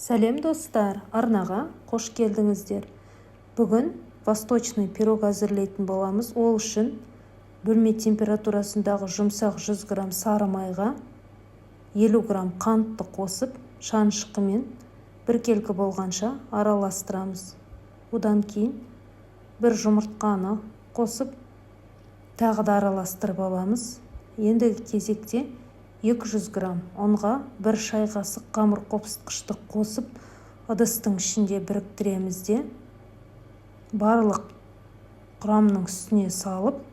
Сәлем достар, арнаға қош келдіңіздер. Бүгін восточный пирог әзірлейтін боламыз. Ол үшін бөлме температурасындағы жұмсақ 100 грамм сары майға 50 грамм қантты қосып, шанышқымен біркелкі болғанша араластырамыз. Одан кейін бір жұмыртқаны қосып, тағы да араластырып аламыз. Ендігі кезекте 200 грамм ұнға 1 шай қасық қамыр қопсытқышты қосып, ыдыстың ішінде біріктіреміз де барлық құрамның үстіне салып,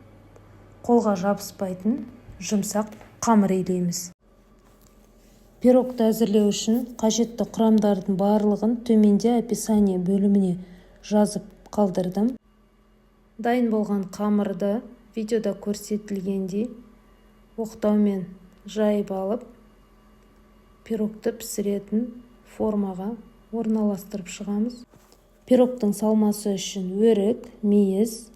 қолға жабыспайтын жұмсақ қамыр илейміз. Пирогты әзірлеу үшін қажетті құрамдардың барлығын төменде описание бөліміне жазып қалдырдым. Дайын болған қамырды видеода көрсетілгендей оқтаумен жайып алып, пирогты пісіретін формаға орналастырып шығамыз. Пирогтың салмасы үшін өрік, мейіз,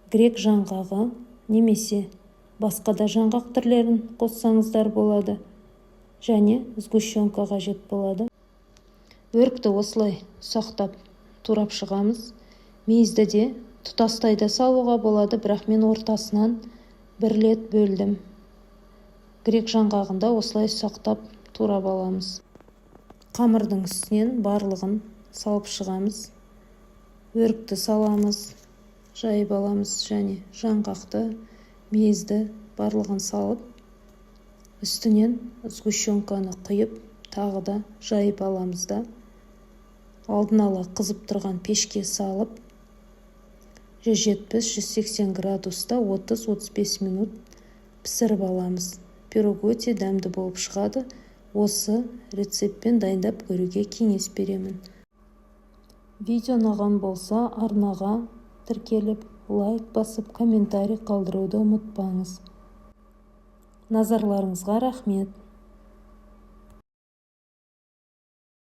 грек жаңғағы немесе басқа да жаңғақ түрлерін қоссаңыздар болады, және сгущенка қажет болады. Өрікті осылай ұсақтап турап шығамыз. Мейізді де тұтастай да салуға болады, бірақ мен ортасынан бір рет бөлдім. Грек жаңғағында осылай ұсақтап турап аламыз. Қамырдың үстінен барлығын салып шығамыз. Өрікті саламыз, жайып аламыз, және жаңғақты, мейізді барлығын салып, үстінен сгущенканы құйып, тағы да жайып аламыз да. Алдын ала қызып тұрған пешке салып, 170-180 градуста 30-35 минут пісіріп аламыз. Пирог өте дәмді болып шығады. Осы рецептпен дайындап көруге кеңес беремін. Видео ұнаған болса, арнаға тіркеліп, лайк басып, комментарий қалдыруды ұмытпаңыз. Назарларыңызға рахмет.